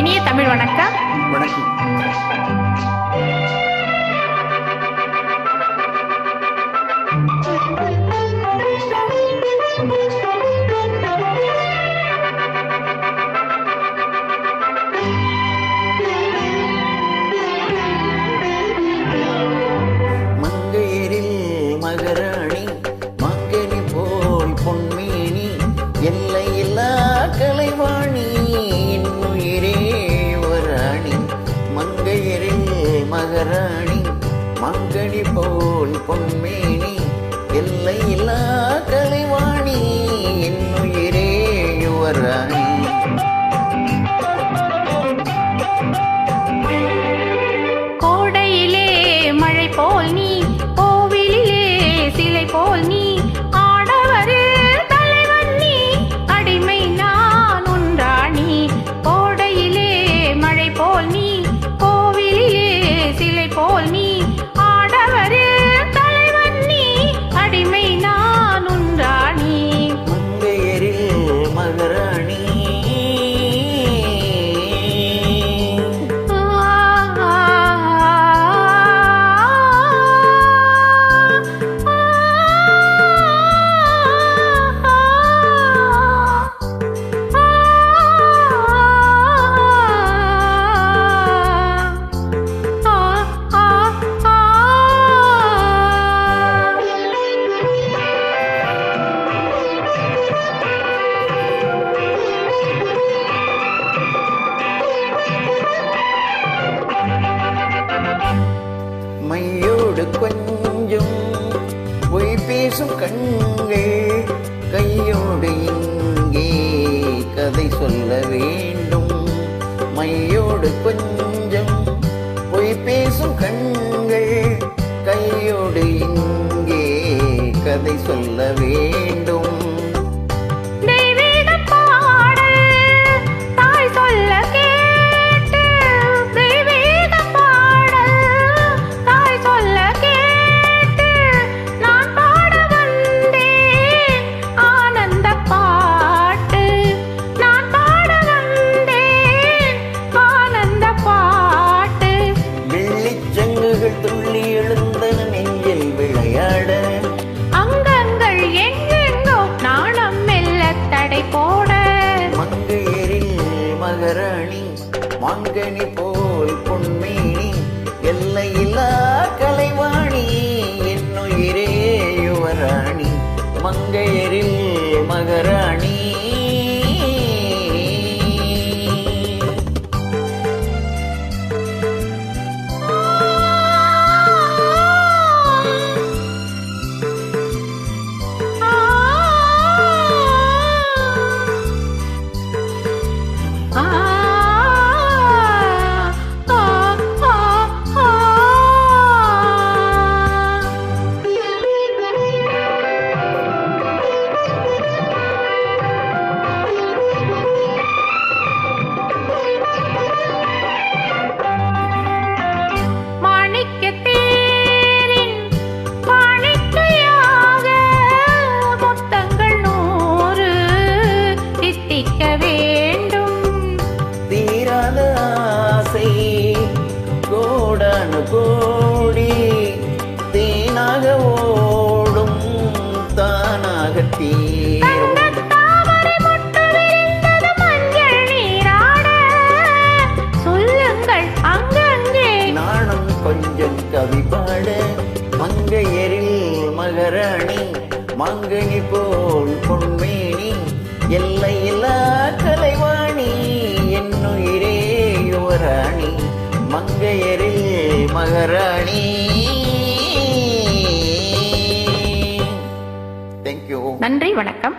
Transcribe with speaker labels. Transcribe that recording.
Speaker 1: இனிய தமிழ் வணக்கம்.
Speaker 2: வணக்கம். மங்கையரில் மகராணி மங்கனி போல் பொன்மேனி எல்லையில்லா கலைவாணி இன்னுயிரே வராணி. மங்கையரில் மகராணி மங்கனி போல் பொன்மேனி எல்லையில்லா கலைவாணி இன்னுயிரே யுவராணி.
Speaker 1: கோடையிலே மழை போல் நீ, கோவிலிலே சிலை போல் நீ, ஆடவரில் தலைவன் நீ, அடிமை நான் உன் ராணி. கோடையிலே மழை போல் நீ, கோவிலிலே சிலை போல் நீ, ஆடவரில் தலைவன் நீ, அடிமை நான் உன் ராணி.
Speaker 2: மங்கையரில் மகராணி மையோடு கொஞ்சம் பொய் பேசும் கண்கள் கையோடு இங்கே கதை சொல்ல வேண்டும். மையோடு கொஞ்சம் பொய் பேசும் கண்கள் கையோடு இங்கே கதை சொல்ல வேண்டும். துள்ளி எழுந்தன நெஞ்சில் விளையாட
Speaker 1: அங்கங்கள் எங்கெங்கோ நாணம் மெல்ல தடை போட.
Speaker 2: மங்கையரில் மகராணி மாங்கனி போல் பொன்மேனி எல்லையில்லா கலைவாணி என்னுயிரே யுவராணி. மங்கையரில் மகராணி கோடான கோடி தேனாக ஓடும் தானாக தீரும்.
Speaker 1: சொல்லுங்கள் அங்கங்கே
Speaker 2: நாணம் கொஞ்சம் கவி பாட மங்கையரில் மகராணி மாங்கனி போல் பொன்மேனி எல்லையில்லா கலைவாணி என்னுயிரே யுவராணி. மங்கையரில் மகராணி.
Speaker 1: நன்றி, வணக்கம்.